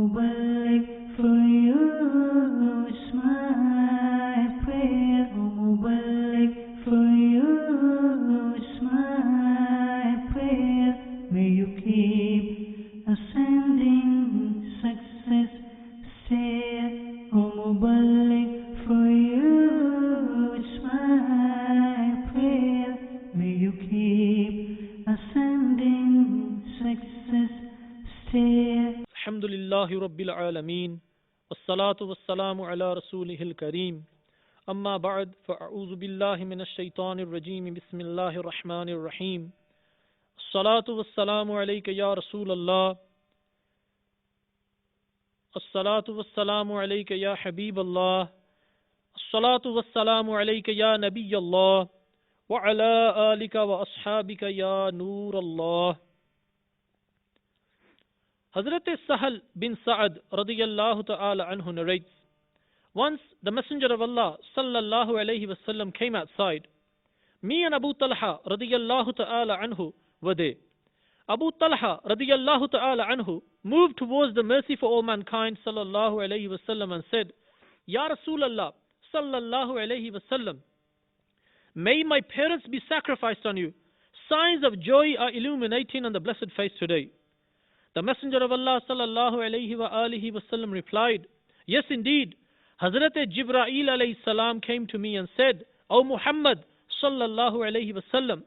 Mubarak for you is my prayer. Mubarak for you is my prayer. May you keep ascending success stair. Mubarak for you is my prayer. May you keep ascending success stair. Alhamdulillahi Rabbil Alameen. Wassalatu wassalamu ala Rasulihil Kareem. Amma ba'd, fa'a'udhu billahi minash shaitanir rajeem. Bismillahir rahmanir rahim. As-salatu wassalamu alayka ya Rasulallah. As-salatu wassalamu alayka ya Habiballah. As-salatu wassalamu alayka ya Nabiyallah. Wa ala alika wa ashabika ya Noorallah. Hazrat Sahal bin Sa'ad radiyallahu ta'ala anhu narrates, once the Messenger of Allah sallallahu alayhi wasallam came outside. Me and Abu Talha radiyallahu ta'ala anhu were there. Abu Talha radiyallahu ta'ala anhu moved towards the mercy for all mankind sallallahu alayhi wasallam and said, Ya Rasulallah sallallahu alayhi wasallam, may my parents be sacrificed on you. Signs of joy are illuminating on the blessed face today. The Messenger of Allah sallallahu alayhi wa alihi wasallam replied, yes indeed, Hazrat Jibreel alayhi salam came to me and said, O Muhammad sallallahu alayhi wasallam,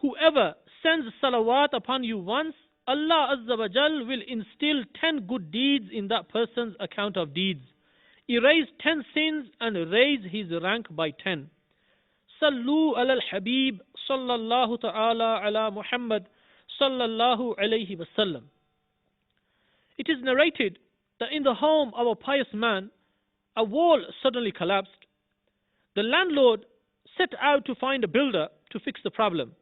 whoever sends salawat upon you once, Allah azza wa jal will instill 10 good deeds in that person's account of deeds, erase 10 sins and raise his rank by 10. Sallu ala al-Habib sallallahu ta'ala ala Muhammad sallallahu alayhi wasallam. It is narrated that in the home of a pious man, a wall suddenly collapsed. The landlord set out to find a builder to fix the problem.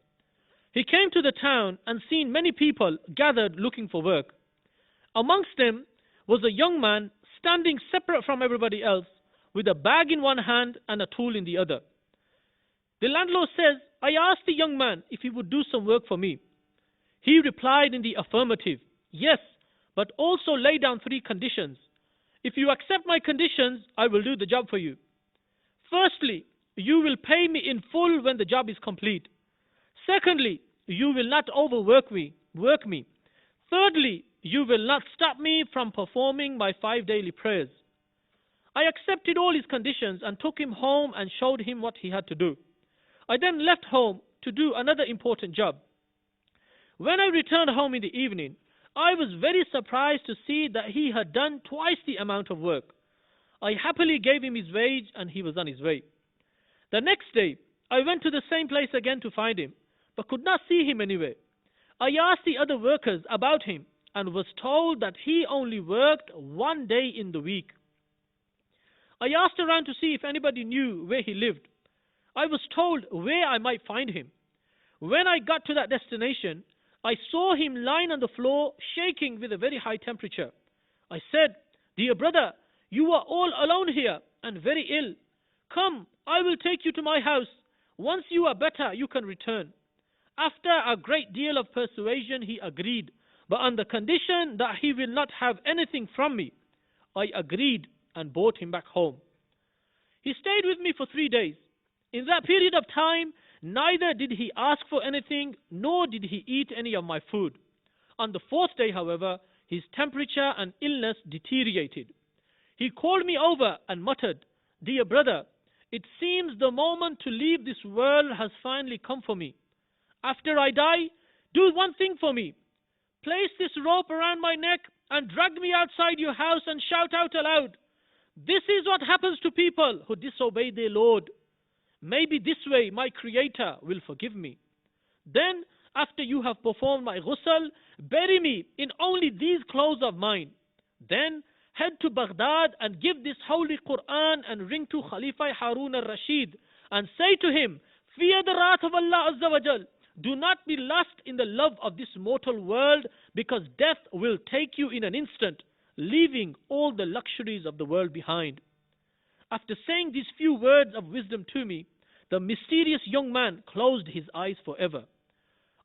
He came to the town and seen many people gathered looking for work. Amongst them was a young man standing separate from everybody else with a bag in one hand and a tool in the other. The landlord says, I asked the young man if he would do some work for me. He replied in the affirmative, yes, but also lay down 3 conditions. If you accept my conditions, I will do the job for you. Firstly, you will pay me in full when the job is complete. Secondly, you will not overwork me. Thirdly, you will not stop me from performing my 5 daily prayers. I accepted all his conditions and took him home and showed him what he had to do. I then left home to do another important job. When I returned home in the evening, I was very surprised to see that he had done twice the amount of work. I happily gave him his wage and he was on his way. The next day, I went to the same place again to find him, but could not see him anywhere. I asked the other workers about him and was told that he only worked 1 day in the week. I asked around to see if anybody knew where he lived. I was told where I might find him. When I got to that destination, I saw him lying on the floor, shaking with a very high temperature. I said, dear brother, you are all alone here and very ill. Come, I will take you to my house. Once you are better, you can return. After a great deal of persuasion, he agreed, but on the condition that he will not have anything from me. I agreed and brought him back home. He stayed with me for 3 days. In that period of time, neither did he ask for anything, nor did he eat any of my food. On the 4th day, however, his temperature and illness deteriorated. He called me over and muttered, dear brother, it seems the moment to leave this world has finally come for me. After I die, do one thing for me. Place this rope around my neck and drag me outside your house and shout out aloud, this is what happens to people who disobey their Lord. Maybe this way my Creator will forgive me. Then, after you have performed my ghusl, bury me in only these clothes of mine. Then, head to Baghdad and give this holy Quran and ring to Khalifa Harun al-Rashid and say to him, fear the wrath of Allah Azza wa Jal. Do not be lost in the love of this mortal world, because death will take you in an instant, leaving all the luxuries of the world behind. After saying these few words of wisdom to me, the mysterious young man closed his eyes forever.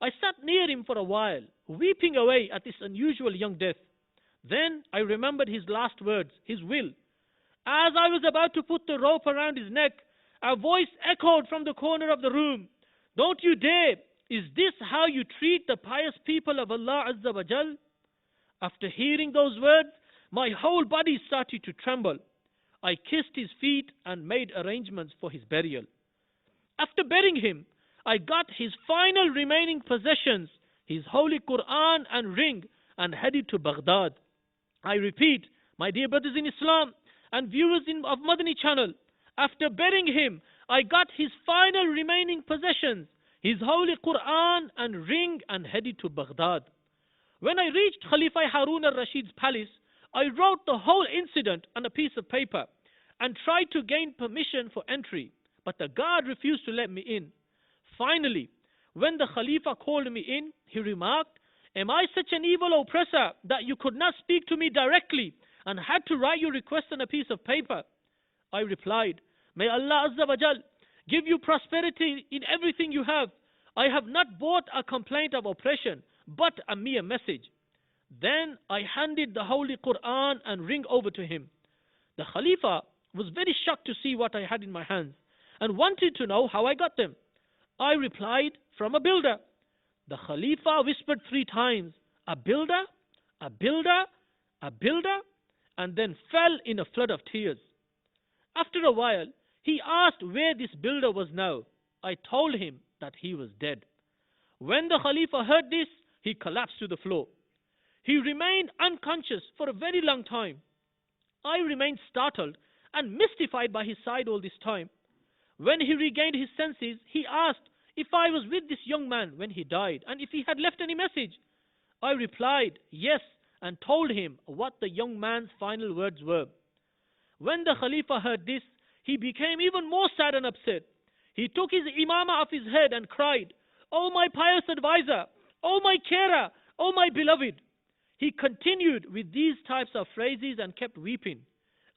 I sat near him for a while, weeping away at this unusual young death. Then I remembered his last words, his will. As I was about to put the rope around his neck, a voice echoed from the corner of the room. Don't you dare! Is this how you treat the pious people of Allah Azza wa Jal? After hearing those words, my whole body started to tremble. I kissed his feet and made arrangements for his burial. After burying him, I got his final remaining possessions, his holy Quran and ring, and headed to Baghdad. I repeat, my dear brothers in Islam and viewers of Madani channel, after burying him, I got his final remaining possessions, his holy Quran and ring, and headed to Baghdad. When I reached Khalifa Harun al-Rashid's palace, I wrote the whole incident on a piece of paper and tried to gain permission for entry, but the guard refused to let me in. Finally, when the Khalifa called me in, he remarked, "Am I such an evil oppressor that you could not speak to me directly and had to write your request on a piece of paper?" I replied, "May Allah Azza wa Jal give you prosperity in everything you have. I have not brought a complaint of oppression, but a mere message." Then I handed the Holy Quran and ring over to him. The Khalifa was very shocked to see what I had in my hands and wanted to know how I got them. I replied, "From a builder." The Khalifa whispered 3 times, "A builder? A builder? A builder?" and then fell in a flood of tears. After a while, he asked where this builder was now. I told him that he was dead. When the Khalifa heard this, he collapsed to the floor. He remained unconscious for a very long time. I remained startled and mystified by his sight all this time. When he regained his senses, he asked if I was with this young man when he died and if he had left any message. I replied, yes, and told him what the young man's final words were. When the Khalifa heard this, he became even more sad and upset. He took his imama off his head and cried, "Oh my pious advisor, oh my carer, oh my beloved." He continued with these types of phrases and kept weeping.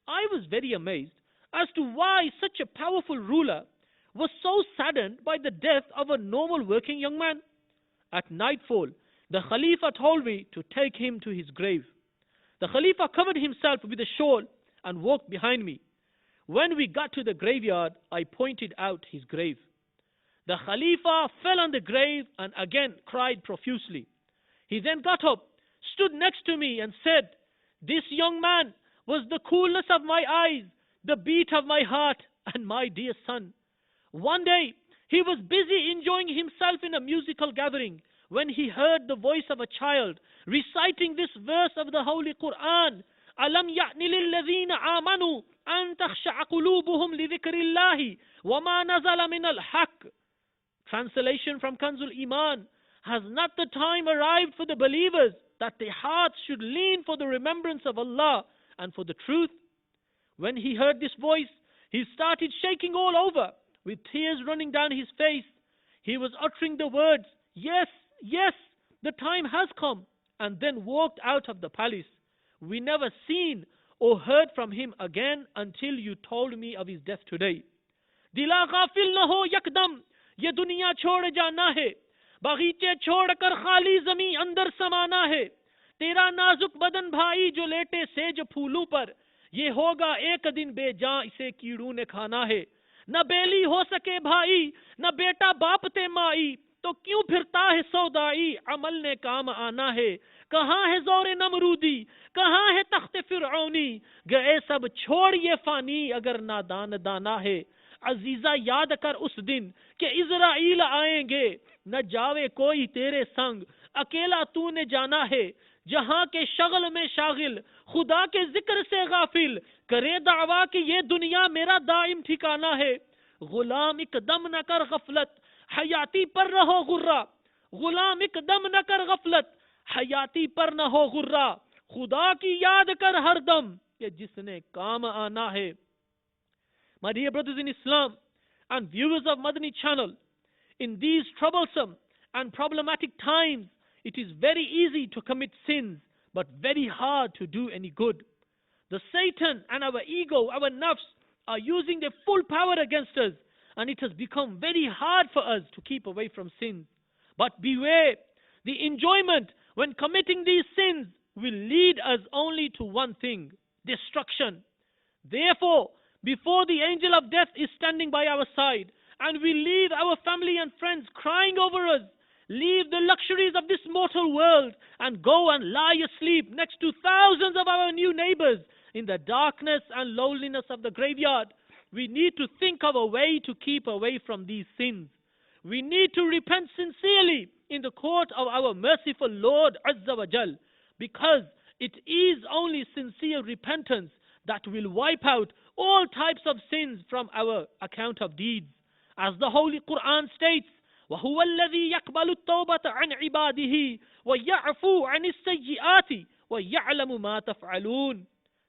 I was very amazed as to why such a powerful ruler was so saddened by the death of a normal working young man. At nightfall, the Khalifa told me to take him to his grave. The Khalifa covered himself with a shawl and walked behind me. When we got to the graveyard, I pointed out his grave. The Khalifa fell on the grave and again cried profusely. He then got up, stood next to me and said, "This young man was the coolness of my eyes, the beat of my heart, and my dear son." One day, he was busy enjoying himself in a musical gathering when he heard the voice of a child reciting this verse of the Holy Quran, "Alam ya'ni lilladhina amanu an takhsha'a qulubuhum li dhikrillahi wa ma nazala min al-haq." Translation from Kanzul Iman, "Has not the time arrived for the believers that their hearts should lean for the remembrance of Allah and for the truth?" When he heard this voice, he started shaking all over, with tears running down his face. He was uttering the words, "Yes, yes, the time has come," and then walked out of the palace. We never seen or heard from him again until you told me of his death today. "Dila ghafil na ho yakdam, ye duniya chhod jana hai, baghiche chhod kar khali zami andar samana hai, tera nazuk badan bhai jo lete sej phoolon par, ye hoga ek din bejan ise कीड़ों ने खाना है, न बेली हो सके भाई न बेटा बाप ते माई, तो क्यों फिरता है सौदाई, अमल ने काम आना है, कहाँ है जोरे नमरूदी, कहाँ है तख्ते फिरौनी, गए सब छोड़ ये फानी अगर नादान दाना है, अजीजा याद कर उस दिन कि इजराइल आएंगे, न जावे कोई तेरे संग, अकेला तूने जाना है, जहां के शगल में शागिल, खुदा के जिक्र से गाफिल, करे दावा कि ये दुनिया मेरा दाइम ठिकाना है, गुलाम इकदम न कर गफलत, हयाती पर न हो गुर्रा, गुलाम इकदम न कर गफलत, हयाती पर न हो गुर्रा, खुदा की याद कर हरदम कि जिसने काम आना है." My dear brothers in Islam and viewers of Madani channel, in these troublesome and problematic times, it is very easy to commit sins, but very hard to do any good. The Satan and our ego, our nafs, are using their full power against us, and it has become very hard for us to keep away from sins. But beware, the enjoyment when committing these sins will lead us only to one thing: destruction. Therefore, before the angel of death is standing by our side, and we leave our family and friends crying over us, leave the luxuries of this mortal world, and go and lie asleep next to thousands of our new neighbors in the darkness and loneliness of the graveyard, we need to think of a way to keep away from these sins. We need to repent sincerely in the court of our merciful Lord Azza wa Jal, because it is only sincere repentance that will wipe out all types of sins from our account of deeds. As the Holy Quran states, وَهُوَ الَّذِي يَقْبَلُ التَّوْبَةَ عَنْ عِبَادِهِ وَيَعْفُو عَنِ السَّيِّئَاتِ وَيَعْلَمُ مَا تَفْعَلُونَ.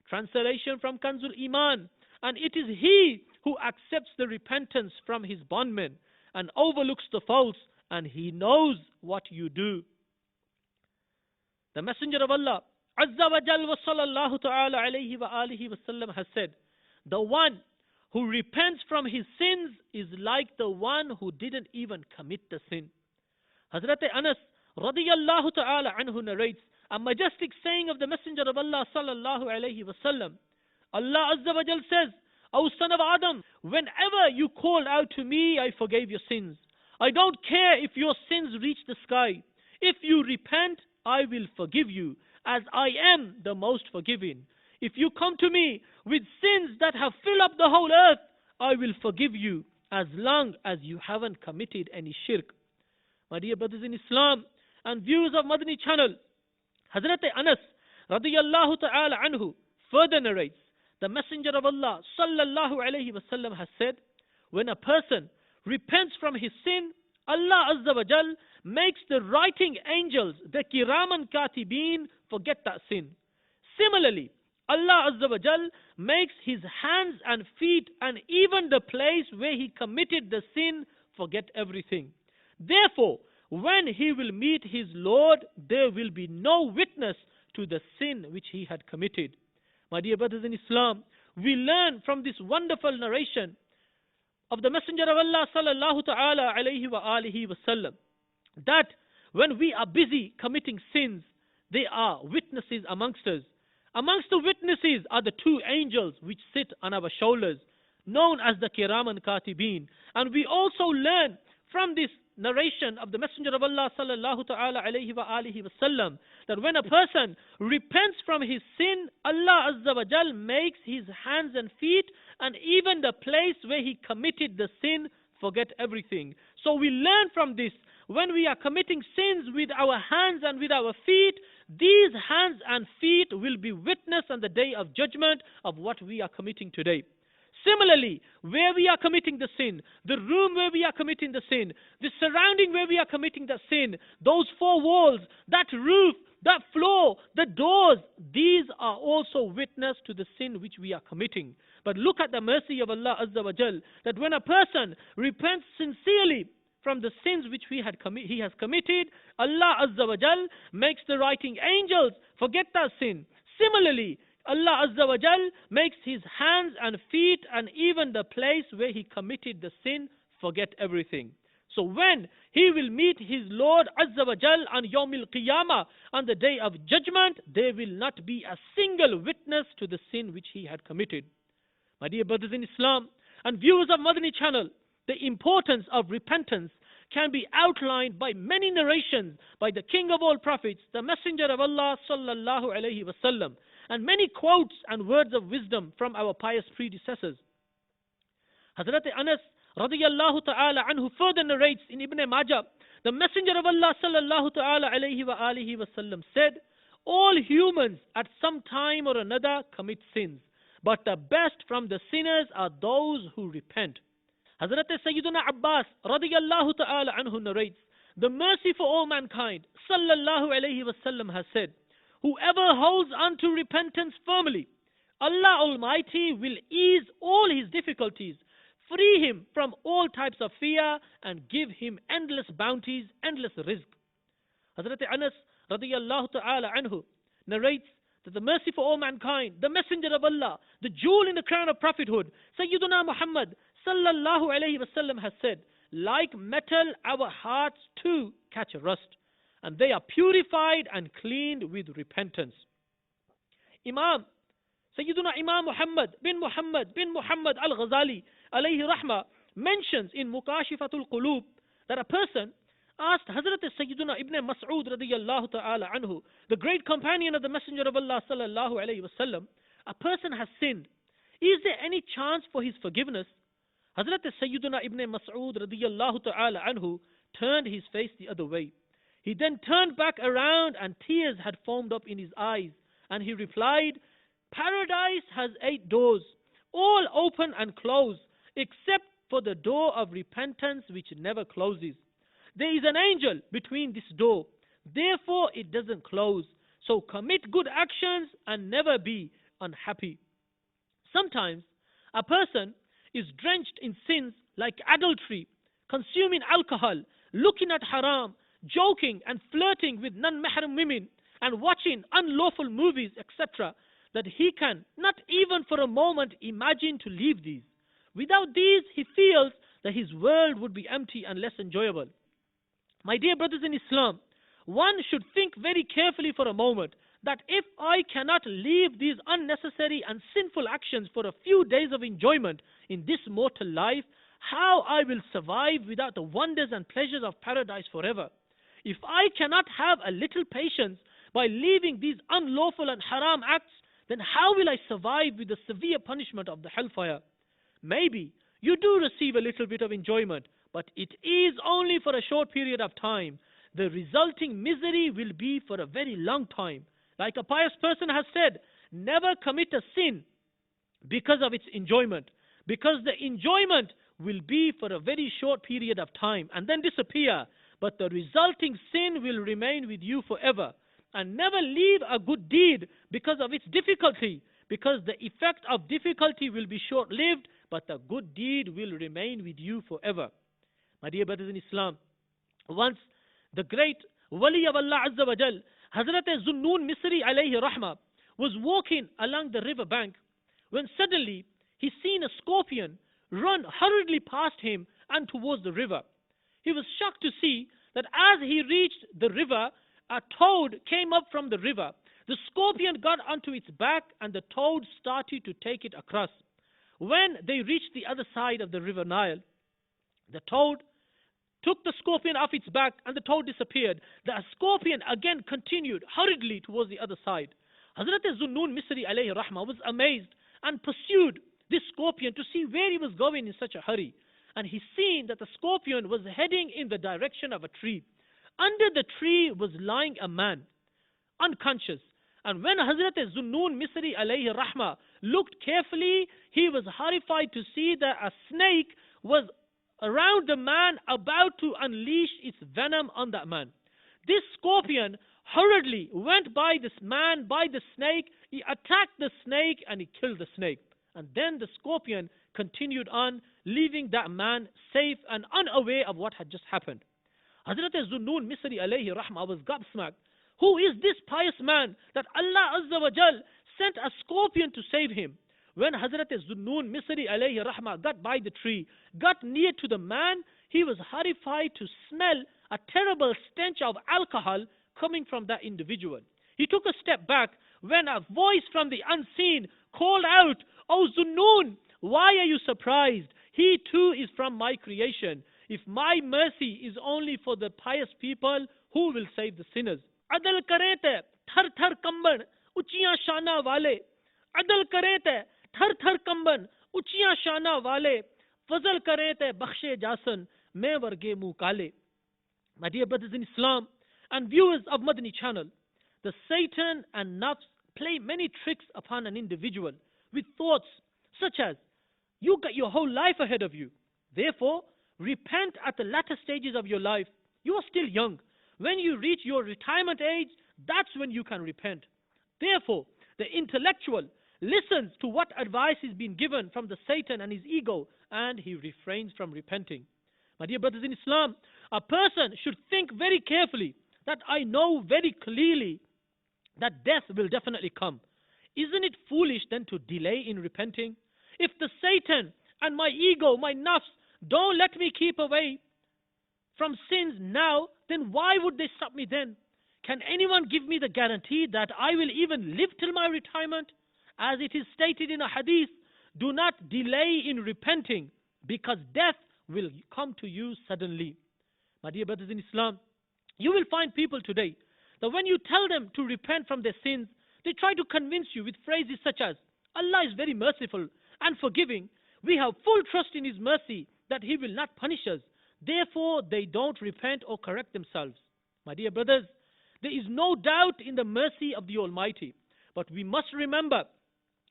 Translation from Kanzul Iman. And it is He who accepts the repentance from His bondmen and overlooks the faults, and He knows what you do. The Messenger of Allah Azza wa Jal wa sallallahu ta'ala alayhi wa alihi wa sallam has said, the one who repents from his sins is like the one who didn't even commit the sin. Hazrat Anas radiyallahu ta'ala anhu narrates a majestic saying of the Messenger of Allah sallallahu alayhi wa sallam. Allah Azza wa Jal says, O son of Adam, whenever you call out to me, I forgave your sins. I don't care if your sins reach the sky. If you repent, I will forgive you, as I am the most forgiving. If you come to me with sins that have filled up the whole earth, I will forgive you, as long as you haven't committed any shirk. My dear brothers in Islam and viewers of Madani channel, Hazrat Anas radiyallahu ta'ala anhu further narrates, the Messenger of Allah sallallahu alayhi wa sallam has said, when a person repents from his sin, Allah Azza wa Jal makes the writing angels, the Kiraman Katibin, forget that sin. Similarly, Allah Azza wa Jal makes his hands and feet and even the place where he committed the sin forget everything. Therefore, when he will meet his Lord, there will be no witness to the sin which he had committed. My dear brothers in Islam, we learn from this wonderful narration of the Messenger of Allah sallallahu ta'ala alayhi wa alihi wa sallam, that when we are busy committing sins, there are witnesses amongst us. Amongst the witnesses are the two angels which sit on our shoulders, known as the Kiraman Katibin. And we also learn from this narration of the Messenger of Allah sallallahu ta'ala alayhi wa alihi wa sallam, that when a person repents from his sin, Allah Azza wa Jal makes his hands and feet and even the place where he committed the sin forget everything. So we learn from this, when we are committing sins with our hands and with our feet, these hands and feet will be witness on the day of judgment of what we are committing today. Similarly, where we are committing the sin, the room where we are committing the sin, the surrounding where we are committing the sin, those four walls, that roof, that floor, the doors, these are also witness to the sin which we are committing. But look at the mercy of Allah Azza wa Jal, that when a person repents sincerely from the sins which he has committed, Allah Azza wa Jal makes the writing angels forget that sin. Similarly, Allah Azza wa Jal makes his hands and feet and even the place where he committed the sin forget everything. So when he will meet his Lord Azza wa Jal on Yawmil Qiyamah, on the day of judgment, there will not be a single witness to the sin which he had committed. My dear brothers in Islam and viewers of Madani channel, the importance of repentance can be outlined by many narrations by the King of all prophets, the Messenger of Allah sallallahu alayhi wa sallam, and many quotes and words of wisdom from our pious predecessors. Hazrat Anas radiyallahu ta'ala anhu further narrates in Ibn Majah, the Messenger of Allah sallallahu ta'ala alayhi wa alihi wa sallam said, all humans at some time or another commit sins, but the best from the sinners are those who repent. Hazrat Sayyiduna Abbas radiyallahu ta'ala anhu narrates, the mercy for all mankind sallallahu alayhi wa sallam has said, whoever holds on to repentance firmly, Allah Almighty will ease all his difficulties, free him from all types of fear, and give him endless bounties, endless rizq. Hazrat Anas radiyallahu ta'ala anhu narrates that the mercy for all mankind, the Messenger of Allah, the jewel in the crown of prophethood, Sayyiduna Muhammad sallallahu alayhi wa sallam has said, like metal, our hearts too catch rust. and they are purified and cleaned with repentance. Sayyiduna Imam Muhammad bin Muhammad al-Ghazali alayhi rahmah mentions in Mukashifatul Qulub that a person asked Hazrat Sayyiduna Ibn Mas'ud radiyallahu ta'ala anhu, the great companion of the Messenger of Allah sallallahu alayhi wasallam, a person has sinned. Is there any chance for his forgiveness? Hazrat Sayyiduna Ibn Mas'ud radiyallahu ta'ala anhu turned his face the other way. He then turned back around and tears had foamed up in his eyes, and he replied, Paradise has 8 doors, all open and closed, except for the door of repentance which never closes. There is an angel between this door, therefore it doesn't close. So commit good actions and never be unhappy. Sometimes a person is drenched in sins like adultery, consuming alcohol, looking at haram, joking and flirting with non-mahram women, and watching unlawful movies, etc., that he can not even for a moment imagine to leave these. Without these, he feels that his world would be empty and less enjoyable. My dear brothers in Islam, one should think very carefully for a moment that if I cannot leave these unnecessary and sinful actions for a few days of enjoyment in this mortal life, how I will survive without the wonders and pleasures of paradise forever. If I cannot have a little patience by leaving these unlawful and haram acts, then how will I survive with the severe punishment of the hellfire? Maybe you do receive a little bit of enjoyment, but it is only for a short period of time. The resulting misery will be for a very long time. Like a pious person has said, never commit a sin because of its enjoyment, because the enjoyment will be for a very short period of time and then disappear, but the resulting sin will remain with you forever. And never leave a good deed because of its difficulty, because the effect of difficulty will be short-lived, but the good deed will remain with you forever. My dear brothers in Islam, once the great Wali of Allah Azza wa Jal, Hazrat Zunnun Misri alayhi rahmah, was walking along the river bank when suddenly he seen a scorpion run hurriedly past him and towards the river. He was shocked to see that as he reached the river, a toad came up from the river. The scorpion got onto its back and the toad started to take it across. When they reached the other side of the river Nile, the toad took the scorpion off its back and the toad disappeared. The scorpion again continued hurriedly towards the other side. Hazrat Zunnun Misri alayhi rahmah was amazed and pursued this scorpion to see where he was going in such a hurry. And he seen that the scorpion was heading in the direction of a tree. Under the tree was lying a man, unconscious. And when Hazrat Zunnun Misri alayhi rahmah looked carefully, he was horrified to see that a snake was around the man, about to unleash its venom on that man. This scorpion hurriedly went by this man, by the snake. He attacked the snake and he killed the snake. And then the scorpion continued on, leaving that man safe and unaware of what had just happened. Hazrat Zunnun Misri alayhi rahmah was gobsmacked. Who is this pious man that Allah Azza wa Jal sent a scorpion to save him? When Hazrat Zunnun Misri alayhi rahmah got by the tree, got near to the man, he was horrified to smell a terrible stench of alcohol coming from that individual. He took a step back when a voice from the unseen called out, "Oh Zunnun, why are you surprised? He too is from my creation. If my mercy is only for the pious people, who will save the sinners? Adal kare te thar thar kamban uchiyan shana wale. Adal kare te thar thar kamban uchiyan shana wale. Fazal kare te bakhshe jasan mein varge muh kale." My dear brothers in Islam and viewers of Madani channel, the Satan and nafs play many tricks upon an individual with thoughts such as, you got your whole life ahead of you. Therefore, repent at the latter stages of your life. You are still young. When you reach your retirement age, that's when you can repent. Therefore, the intellectual listens to what advice is being given from the Satan and his ego, and he refrains from repenting. My dear brothers in Islam, a person should think very carefully that I know very clearly that death will definitely come. Isn't it foolish then to delay in repenting? If the Satan and my ego, my nafs, don't let me keep away from sins now, then why would they stop me then? Can anyone give me the guarantee that I will even live till my retirement? As it is stated in a hadith, do not delay in repenting, because death will come to you suddenly. My dear brothers in Islam, you will find people today that when you tell them to repent from their sins, they try to convince you with phrases such as, Allah is very merciful and forgiving. We have full trust in His mercy that He will not punish us. Therefore, they don't repent or correct themselves. My dear brothers, there is no doubt in the mercy of the Almighty. But we must remember,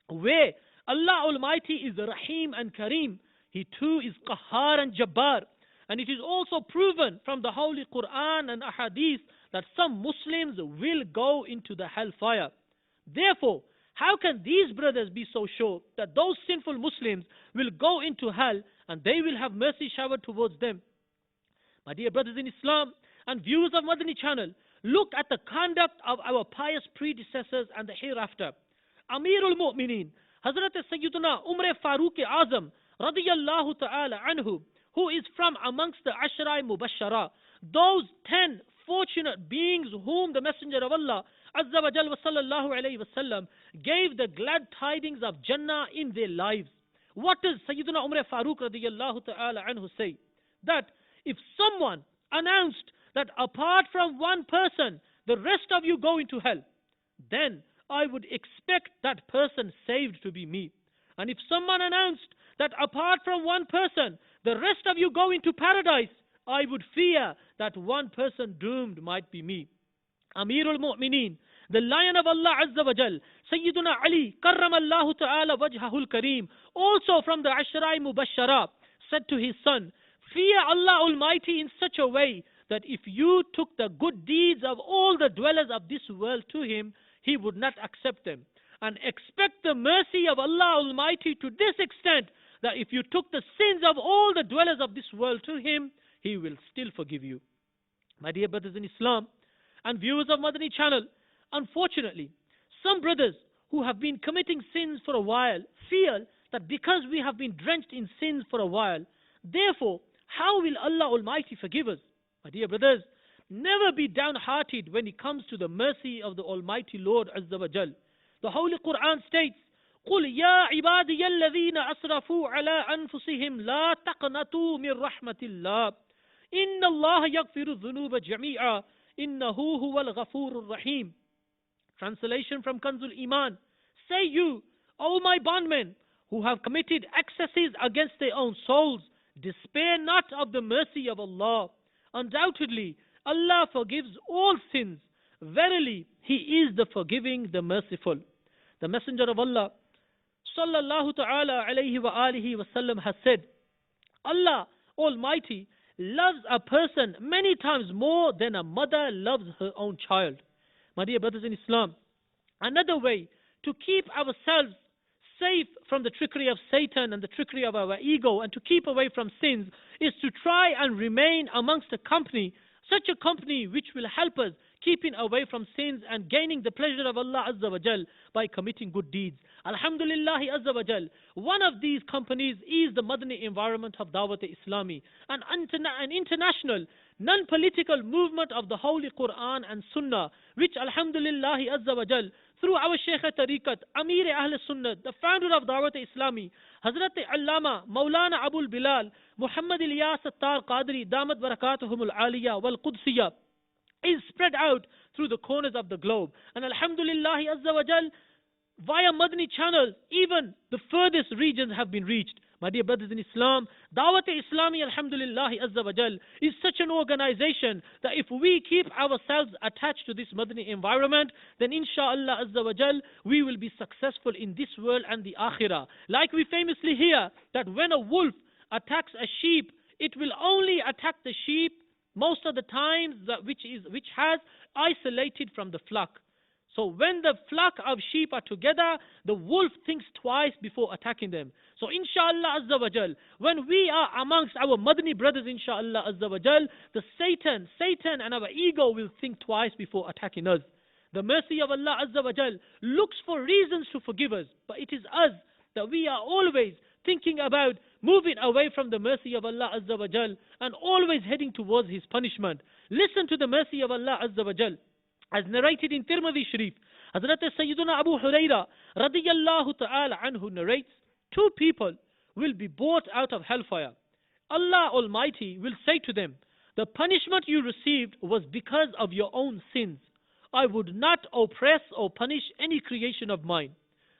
where Allah Almighty is Rahim and Kareem, He too is Qahhar and Jabbar. And it is also proven from the Holy Quran and Ahadith that some Muslims will go into the hellfire. Therefore, how can these brothers be so sure that those sinful Muslims will go into hell and they will have mercy showered towards them? My dear brothers in Islam and viewers of Madani channel, look at the conduct of our pious predecessors and the hereafter. Amirul Mu'mineen, Hazrat Sayyiduna Umar Farooq Azam, radiyallahu ta'ala anhu, who is from amongst the Ashrai Mubashara, those 10 fortunate beings whom the Messenger of Allah Azza wa Jal wa sallallahu alayhi wa sallam gave the glad tidings of Jannah in their lives. What does Sayyiduna Umar Farooq radiyallahu ta'ala anhu say? That if someone announced that apart from one person, the rest of you go into hell, then I would expect that person saved to be me. And if someone announced that apart from one person, the rest of you go into paradise, I would fear that one person doomed might be me. Amirul Mu'mineen, the Lion of Allah Azza wa Jal, Sayyiduna Ali, Karramallahu Ta'ala Wajhahul Kareem, also from the Ashrai Mubashara, said to his son, fear Allah Almighty in such a way that if you took the good deeds of all the dwellers of this world to Him, He would not accept them. And expect the mercy of Allah Almighty to this extent that if you took the sins of all the dwellers of this world to Him, He will still forgive you. My dear brothers in Islam and viewers of Madani channel, unfortunately, some brothers who have been committing sins for a while feel that because we have been drenched in sins for a while, therefore, how will Allah Almighty forgive us? My dear brothers, never be downhearted when it comes to the mercy of the Almighty Lord Azza wa Jal. The Holy Quran states, قُلْ يَا عِبَادِيَ الَّذِينَ أَسْرَفُوا عَلَىٰ أَنفُسِهِمْ لَا تَقْنَطُوا مِنْ رَحْمَةِ اللَّهِ إِنَّ اللَّهَ يَغْفِرُ الذُّنُوبَ جَمِيعًا إِنَّهُ هُوَ الْغَفُورُ الرَّحِيمُ. Translation from Kanzul Iman. Say you, O my bondmen, who have committed excesses against their own souls, despair not of the mercy of Allah. Undoubtedly, Allah forgives all sins. Verily, He is the forgiving, the merciful. The Messenger of Allah, sallallahu ta'ala alayhi wa alihi wa sallam, has said, Allah Almighty loves a person many times more than a mother loves her own child. My dear brothers in Islam, another way to keep ourselves safe from the trickery of Satan and the trickery of our ego and to keep away from sins is to try and remain amongst a company, such a company which will help us keeping away from sins and gaining the pleasure of Allah Azza wa Jal by committing good deeds. Alhamdulillah Azza wa Jal, one of these companies is the Madani environment of Dawat-e-Islami, an international, non-political movement of the Holy Quran and Sunnah, which Alhamdulillah Azza wa Jal, through our Shaykh Tariqat, Amir Ahl Sunnah, the founder of Dawat-e-Islami, Hazrat Allama, Maulana Abul Bilal, Muhammad Ilyas Attar Qadri, Damat Barakatuhumul Aliyah wal Qudsiyah, is spread out through the corners of the globe. And Alhamdulillah Azza wa Jal, via Madani channel, even the furthest regions have been reached. My dear brothers in Islam, Dawat-e-Islami, Alhamdulillah Azza wa Jal, is such an organization that if we keep ourselves attached to this Madani environment, then inshallah Azza wa Jal, we will be successful in this world and the Akhirah. Like we famously hear that when a wolf attacks a sheep, it will only attack the sheep most of the times which has isolated from the flock. So when the flock of sheep are together, the wolf thinks twice before attacking them. So inshallah Azza wa Jal, when we are amongst our Madani brothers, inshallah Azza wa Jal, the Satan and our ego will think twice before attacking us. The mercy of Allah Azza wa Jal looks for reasons to forgive us, but it is us that we are always thinking about moving away from the mercy of Allah Azza wa Jal and always heading towards His punishment. Listen to the mercy of Allah Azza wa Jal. As narrated in Tirmidhi Sharif, Hazrat Sayyiduna Abu Huraira radiyallahu ta'ala anhu narrates, two people will be brought out of hellfire. Allah Almighty will say to them, the punishment you received was because of your own sins. I would not oppress or punish any creation of mine.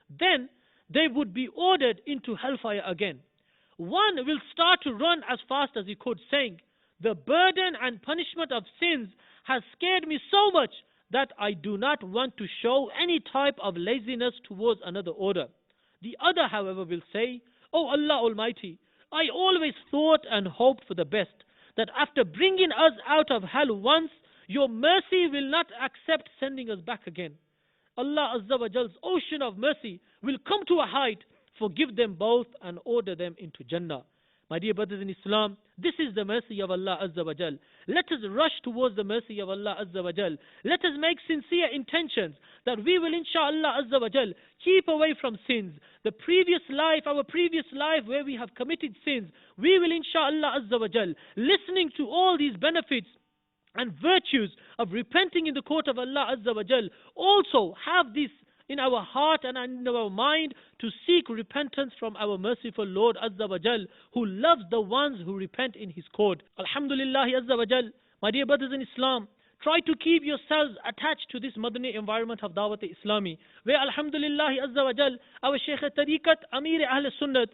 Then they would be ordered into hellfire again. One will start to run as fast as he could, saying, the burden and punishment of sins has scared me so much that I do not want to show any type of laziness towards another order. The other, however, will say, O Allah Almighty, I always thought and hoped for the best, that after bringing us out of hell once, your mercy will not accept sending us back again. Allah Azza wa Jal's ocean of mercy will come to a height, forgive them both and order them into Jannah. My dear brothers in Islam, this is the mercy of Allah Azza wa Jal. Let us rush towards the mercy of Allah Azza wa Jal. Let us make sincere intentions that we will inshaAllah Azza wa Jal keep away from sins. The previous life, our previous life where we have committed sins, we will inshaAllah Azza wa Jal, listening to all these benefits and virtues of repenting in the court of Allah Azza wa Jal, also have this in our heart and in our mind to seek repentance from our merciful Lord Azza wa Jal, who loves the ones who repent in His court. Alhamdulillah Azza wa Jal, my dear brothers in Islam, try to keep yourselves attached to this Madani environment of Dawat-e-Islami, where Alhamdulillah Azza wa Jal, our Shaykh Tariqat, Amir Ahl Sunnat,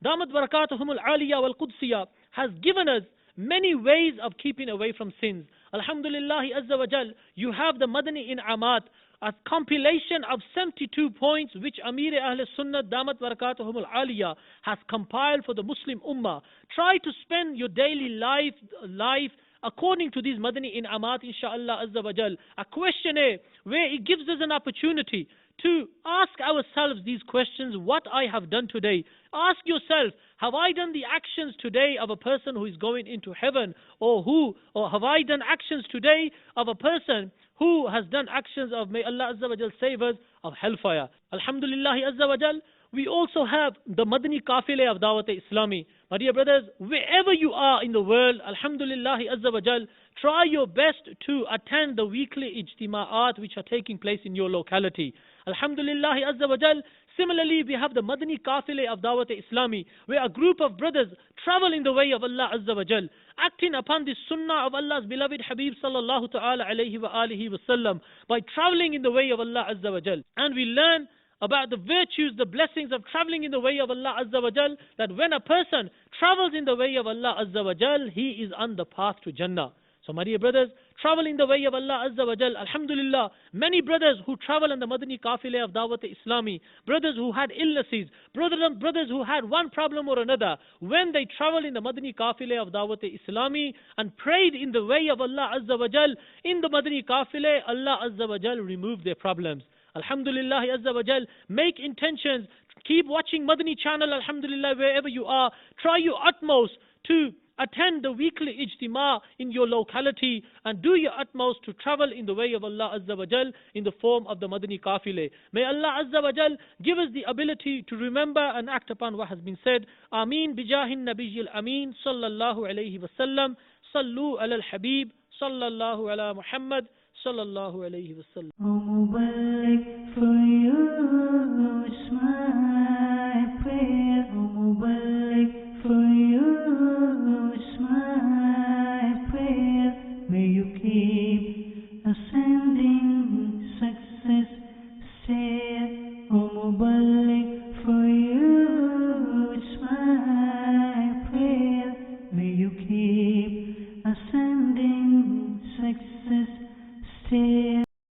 Damat Barakatuhum al-Aliyah wal-Qudsiyah, has given us many ways of keeping away from sins. Alhamdulillah Azza wa Jal, you have the Madani In'amat, a compilation of 72 points which Amir Ahl Sunnah Damat Barakatuhum al-Aliyah has compiled for the Muslim Ummah. Try to spend your daily life according to these Madani In'amat, inshaAllah Azza wa Jal. A questionnaire where it gives us an opportunity to ask ourselves these questions: what I have done today. Ask yourself, have I done the actions today of a person who is going into heaven, or have I done actions today of a person who has done actions of, may Allah Azza wa Jal save us, of hellfire. Alhamdulillah Azza wa Jal, we also have the Madani Kafile of Dawat-e-Islami. My dear brothers, wherever you are in the world, Alhamdulillah Azza wa Jal, try your best to attend the weekly ijtima'at which are taking place in your locality. Alhamdulillah Azza wa Jal. Similarly, we have the Madani Kafile of Dawat-e-Islami, where a group of brothers travel in the way of Allah Azza wa Jal, acting upon the sunnah of Allah's beloved Habib sallallahu ta'ala alayhi wa alihi wa sallam, by traveling in the way of Allah Azza wa Jal. And we learn about the virtues, the blessings of traveling in the way of Allah Azza wa Jal, that when a person travels in the way of Allah Azza wa Jal, he is on the path to Jannah. So my dear brothers, travel in the way of Allah Azza wa Jal. Alhamdulillah, many brothers who travel on the Madani Kafile of Dawat-e-Islami, brothers who had illnesses, brothers who had one problem or another, when they travel in the Madani Kafile of Dawat-e-Islami and prayed in the way of Allah Azza wa Jal, in the Madani Kafile, Allah Azza wa Jal removed their problems. Alhamdulillah Azza wa Jal, make intentions, keep watching Madani channel, Alhamdulillah, wherever you are. Try your utmost to attend the weekly ijtima in your locality and do your utmost to travel in the way of Allah Azza wa Jal in the form of the Madani Kafile. May Allah Azza wa Jal give us the ability to remember and act upon what has been said. Ameen bijahin nabiyyil ameen sallallahu alayhi wa sallam. Sallu ala al-habib sallallahu ala Muhammad sallallahu alayhi wa sallam. O Mubarak, for you smile.